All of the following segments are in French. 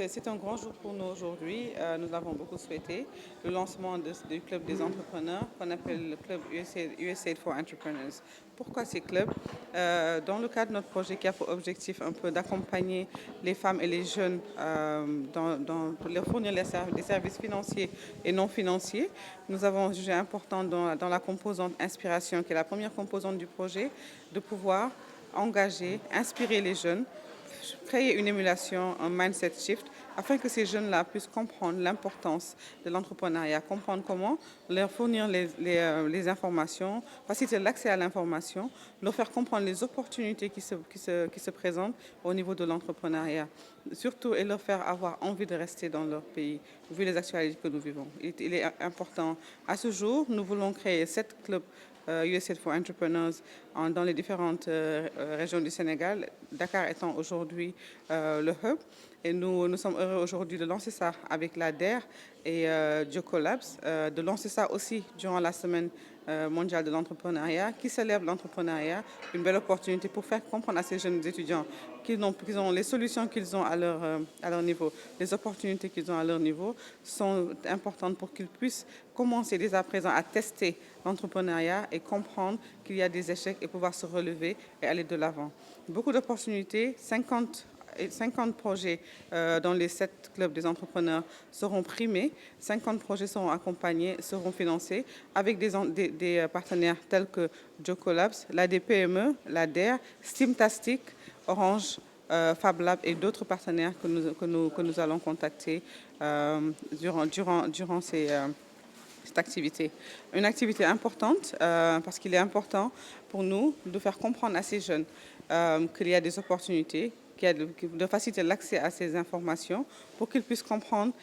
C'est un grand jour pour nous aujourd'hui. Nous l'avons beaucoup souhaité. Le lancement du Club des entrepreneurs qu'on appelle le Club USAID for Entrepreneurs. Pourquoi ces clubs? Dans le cadre de notre projet qui a pour objectif un peu d'accompagner les femmes et les jeunes pour leur fournir des services financiers et non financiers, nous avons jugé important dans la composante inspiration, qui est la première composante du projet, de pouvoir engager, inspirer les jeunes, créer une émulation, un mindset shift, afin que ces jeunes-là puissent comprendre l'importance de l'entrepreneuriat, comprendre comment leur fournir les informations, faciliter l'accès à l'information, leur faire comprendre les opportunités qui se présentent au niveau de l'entrepreneuriat, surtout et leur faire avoir envie de rester dans leur pays, vu les actualités que nous vivons. Il est important. À ce jour, nous voulons créer 7 clubs USAID for Entrepreneurs dans les différentes régions du Sénégal, Dakar étant aujourd'hui le hub. Et nous sommes heureux aujourd'hui de lancer ça avec la DER et Jocolabs, de lancer ça aussi durant la semaine mondiale de l'entrepreneuriat, qui célèbre l'entrepreneuriat, une belle opportunité pour faire comprendre à ces jeunes étudiants qu'ils ont les solutions qu'ils ont à leur niveau, les opportunités qu'ils ont à leur niveau sont importantes pour qu'ils puissent commencer dès à présent à tester l'entrepreneuriat et comprendre qu'il y a des échecs et pouvoir se relever et aller de l'avant. Beaucoup d'opportunités, 50 projets dans les 7 clubs des entrepreneurs seront primés, 50 projets seront accompagnés, seront financés avec des partenaires tels que Jocolabs, la DPME, la DER, Steamtastic, Orange, Fab Lab et d'autres partenaires que nous allons contacter durant cette activité. Une activité importante parce qu'il est important pour nous de faire comprendre à ces jeunes qu'il y a des opportunités, de faciliter l'accès à ces informations pour qu'ils puissent comprendre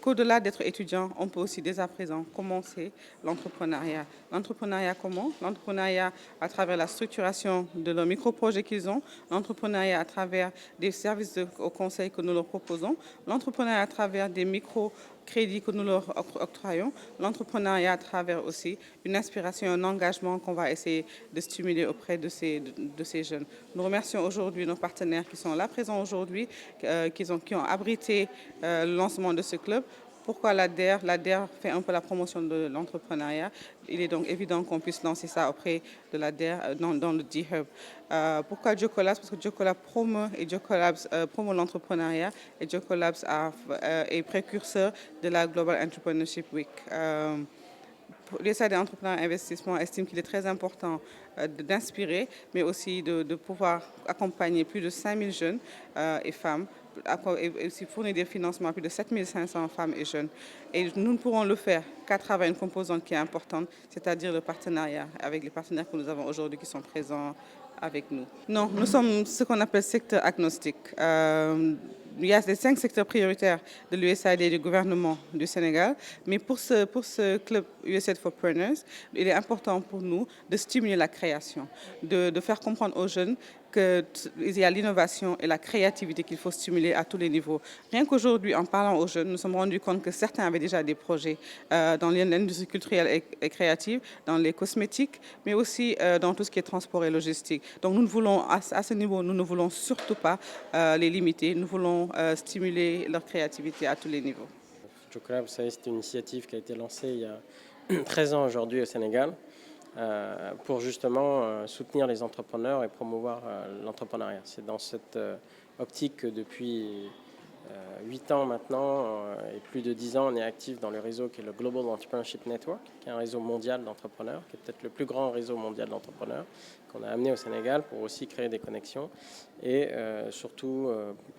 qu'au-delà d'être étudiant, on peut aussi dès à présent commencer l'entrepreneuriat. L'entrepreneuriat comment? L'entrepreneuriat à travers la structuration de leurs micro-projets qu'ils ont, l'entrepreneuriat à travers des services au conseil que nous leur proposons, l'entrepreneuriat à travers des micro-crédits que nous leur octroyons, l'entrepreneuriat à travers aussi une inspiration, un engagement qu'on va essayer de stimuler auprès de ces jeunes. Nous remercions aujourd'hui nos partenaires qui sont là présents aujourd'hui, qui ont abrité le lancement de ce club. Pourquoi la DER? La DER fait un peu la promotion de l'entrepreneuriat. Il est donc évident qu'on puisse lancer ça auprès de la DER dans le D-Hub. Pourquoi Jocolabs? Parce que Jocolabs promeut l'entrepreneuriat et Jocolabs est précurseur de la Global Entrepreneurship Week. L'USAID Entrepreneurs Investissement estime qu'il est très important d'inspirer, mais aussi de pouvoir accompagner plus de 5000 jeunes et femmes et aussi fournir des financements à plus de 7500 femmes et jeunes. Et nous ne pourrons le faire qu'à travers une composante qui est importante, c'est-à-dire le partenariat avec les partenaires que nous avons aujourd'hui qui sont présents avec nous. Non, nous sommes ce qu'on appelle secteur agnostique. Il y a les 5 secteurs prioritaires de l'USAID et du gouvernement du Sénégal, mais pour ce club USAID for Entrepreneurs, il est important pour nous de stimuler la création, de faire comprendre aux jeunes qu'il y a l'innovation et la créativité qu'il faut stimuler à tous les niveaux. Rien qu'aujourd'hui, en parlant aux jeunes, nous nous sommes rendus compte que certains avaient déjà des projets dans l'industrie culturelle et créative, dans les cosmétiques, mais aussi dans tout ce qui est transport et logistique. Donc nous ne voulons, à ce niveau, nous ne voulons surtout pas les limiter. Nous voulons stimuler leur créativité à tous les niveaux. Jocolabs, vous savez, c'est une initiative qui a été lancée il y a 13 ans aujourd'hui au Sénégal pour justement soutenir les entrepreneurs et promouvoir l'entrepreneuriat. C'est dans cette optique que depuis 8 ans maintenant et plus de 10 ans, on est actif dans le réseau qui est le Global Entrepreneurship Network, qui est un réseau mondial d'entrepreneurs, qui est peut-être le plus grand réseau mondial d'entrepreneurs qu'on a amené au Sénégal pour aussi créer des connexions et surtout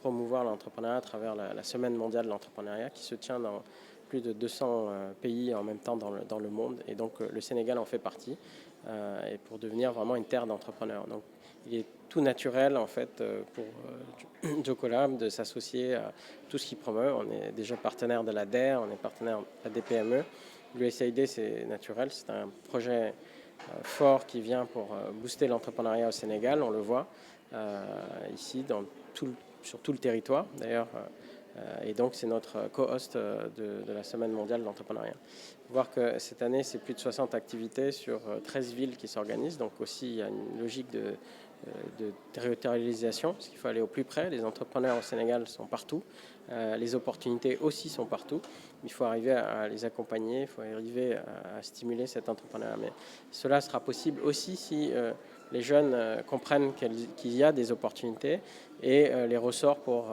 promouvoir l'entrepreneuriat à travers la Semaine mondiale de l'entrepreneuriat qui se tient dans plus de 200 pays en même temps dans le monde. Et donc le Sénégal en fait partie et pour devenir vraiment une terre d'entrepreneurs. Donc il est tout naturel en fait pour Jocolabs de s'associer à tout ce qu'il promeut. On est déjà partenaire de la DER, on est partenaire de la DPME. L'USAID c'est naturel, c'est un projet fort qui vient pour booster l'entrepreneuriat au Sénégal, on le voit ici sur tout le territoire. D'ailleurs, Et donc, c'est notre co-host de la Semaine mondiale de l'entrepreneuriat. Voir que cette année, c'est plus de 60 activités sur 13 villes qui s'organisent. Donc aussi, il y a une logique de territorialisation, parce qu'il faut aller au plus près. Les entrepreneurs au Sénégal sont partout. Les opportunités aussi sont partout. Il faut arriver à les accompagner, il faut arriver à stimuler cet entrepreneuriat. Mais cela sera possible aussi si les jeunes comprennent qu'il y a des opportunités et les ressorts pour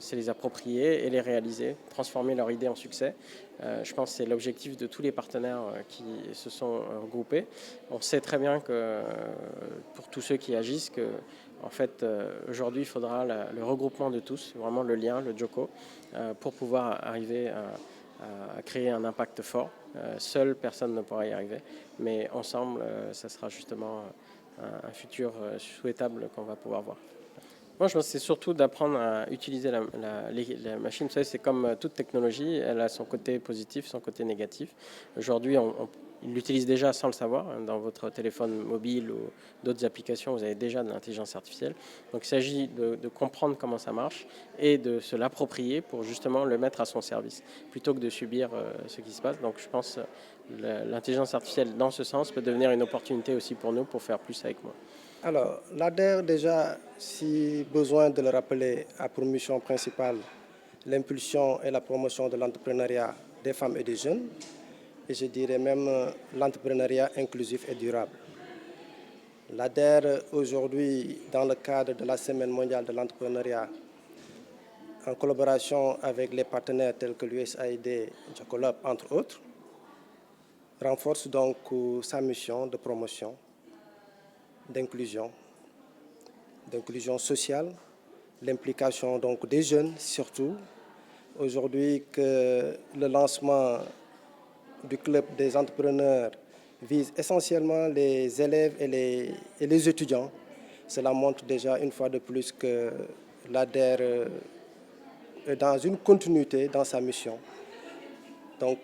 se les approprier et les réaliser, transformer leur idée en succès. Je pense que c'est l'objectif de tous les partenaires qui se sont regroupés. On sait très bien que pour tous ceux qui agissent, que en fait, aujourd'hui, il faudra le regroupement de tous, vraiment le lien, le JOCO, pour pouvoir arriver à créer un impact fort. Seule personne ne pourra y arriver, mais ensemble, ça sera justement un futur souhaitable qu'on va pouvoir voir. Moi, je pense que c'est surtout d'apprendre à utiliser la machine. Vous savez, c'est comme toute technologie, elle a son côté positif, son côté négatif. Aujourd'hui, on l'utilise déjà sans le savoir. Dans votre téléphone mobile ou d'autres applications, vous avez déjà de l'intelligence artificielle. Donc, il s'agit de comprendre comment ça marche et de se l'approprier pour justement le mettre à son service, plutôt que de subir ce qui se passe. Donc, je pense que l'intelligence artificielle, dans ce sens, peut devenir une opportunité aussi pour nous pour faire plus avec moins. Alors, l'ADER, déjà, si besoin de le rappeler, a pour mission principale l'impulsion et la promotion de l'entrepreneuriat des femmes et des jeunes, et je dirais même l'entrepreneuriat inclusif et durable. L'ADER, aujourd'hui, dans le cadre de la Semaine mondiale de l'entrepreneuriat, en collaboration avec les partenaires tels que l'USAID, Jacolab, entre autres, renforce donc sa mission de promotion, d'inclusion sociale, l'implication donc des jeunes surtout. Aujourd'hui, que le lancement du club des entrepreneurs vise essentiellement les élèves et les étudiants. Cela montre déjà une fois de plus que l'ADER est dans une continuité dans sa mission. Donc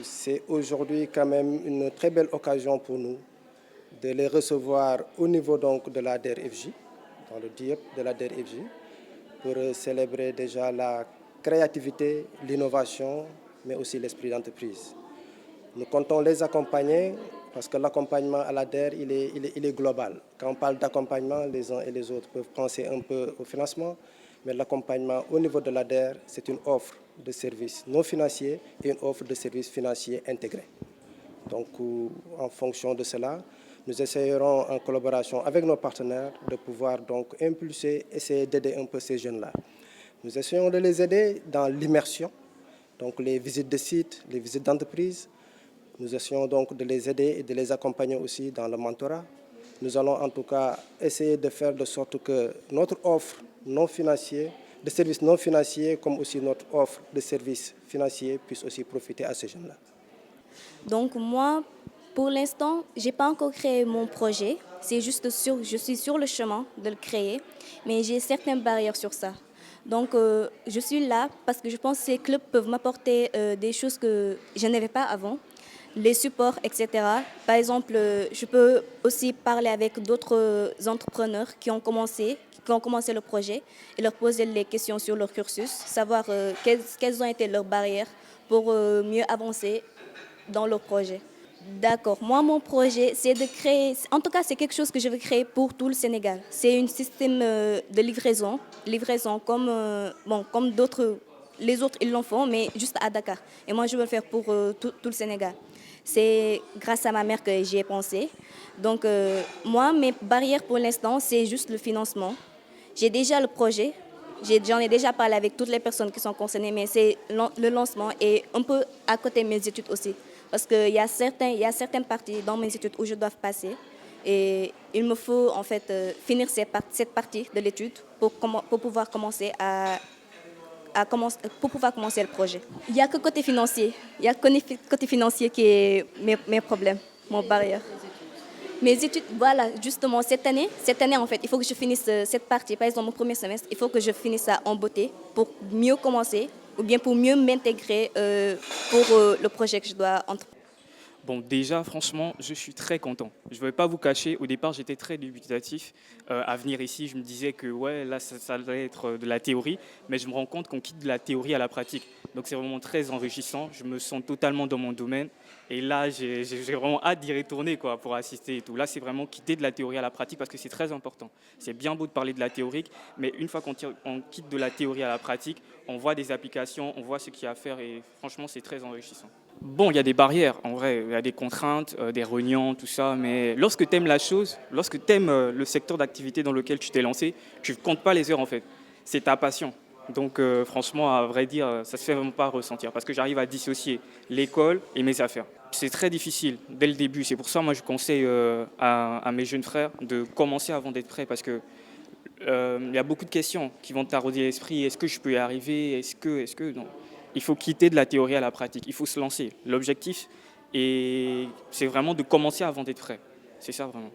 c'est aujourd'hui quand même une très belle occasion pour nous de les recevoir au niveau donc de la DER/FJ, dans le DIEP de la DER/FJ, pour célébrer déjà la créativité, l'innovation, mais aussi l'esprit d'entreprise. Nous comptons les accompagner parce que l'accompagnement à la DER, il est global. Quand on parle d'accompagnement, les uns et les autres peuvent penser un peu au financement, mais l'accompagnement au niveau de la DER, c'est une offre de services non financiers et une offre de services financiers intégrés. Donc, en fonction de cela, nous essayerons en collaboration avec nos partenaires de pouvoir donc impulser, essayer d'aider un peu ces jeunes-là. Nous essayons de les aider dans l'immersion, donc les visites de sites, les visites d'entreprise. Nous essayons donc de les aider et de les accompagner aussi dans le mentorat. Nous allons en tout cas essayer de faire de sorte que notre offre non financière, de services non financiers, comme aussi notre offre de services financiers puisse aussi profiter à ces jeunes-là. Donc moi, pour l'instant, je n'ai pas encore créé mon projet. C'est juste je suis sur le chemin de le créer, mais j'ai certaines barrières sur ça. Donc je suis là parce que je pense que ces clubs peuvent m'apporter des choses que je n'avais pas avant, les supports, etc. Par exemple, je peux aussi parler avec d'autres entrepreneurs qui ont commencé le projet et leur poser les questions sur leur cursus, savoir quelles ont été leurs barrières pour mieux avancer dans leur projet. D'accord. Moi, mon projet, c'est de créer... En tout cas, c'est quelque chose que je veux créer pour tout le Sénégal. C'est un système de livraison comme d'autres... Les autres, ils l'en font, mais juste à Dakar. Et moi, je veux le faire pour tout le Sénégal. C'est grâce à ma mère que j'y ai pensé. Donc, moi, mes barrières pour l'instant, c'est juste le financement. J'ai déjà le projet. J'en ai déjà parlé avec toutes les personnes qui sont concernées, mais c'est le lancement et un peu à côté de mes études aussi. Parce qu'il y a certaines parties dans mes études où je dois passer et il me faut en fait finir cette partie de l'étude pour pouvoir commencer pour pouvoir commencer le projet. Il n'y a que côté financier. Il y a que côté financier qui est mes problèmes, mon barrière. Mes études, voilà, justement, cette année, en fait, il faut que je finisse cette partie. Par exemple, mon premier semestre, il faut que je finisse ça en beauté pour mieux commencer ou bien pour mieux m'intégrer pour le projet que je dois entreprendre. Bon, déjà, franchement, je suis très content. Je ne vais pas vous cacher, au départ, j'étais très dubitatif à venir ici. Je me disais que ouais, là, ça allait être de la théorie, mais je me rends compte qu'on quitte de la théorie à la pratique. Donc, c'est vraiment très enrichissant. Je me sens totalement dans mon domaine. Et là, j'ai vraiment hâte d'y retourner quoi, pour assister et tout. Là, c'est vraiment quitter de la théorie à la pratique parce que c'est très important. C'est bien beau de parler de la théorique, mais une fois qu'on quitte de la théorie à la pratique, on voit des applications, on voit ce qu'il y a à faire et franchement, c'est très enrichissant. Bon, il y a des barrières, en vrai, il y a des contraintes, des rognons, tout ça, mais lorsque tu aimes la chose, lorsque tu aimes le secteur d'activité dans lequel tu t'es lancé, tu ne comptes pas les heures en fait, c'est ta passion. Donc franchement, à vrai dire, ça ne se fait vraiment pas ressentir parce que j'arrive à dissocier l'école et mes affaires. C'est très difficile dès le début, c'est pour ça moi je conseille à mes jeunes frères de commencer avant d'être prêts parce que il y a beaucoup de questions qui vont te tarauder l'esprit. Est-ce que je peux y arriver? Est-ce que non? Il faut quitter de la théorie à la pratique. Il faut se lancer. L'objectif, c'est vraiment de commencer avant d'être prêt. C'est ça vraiment.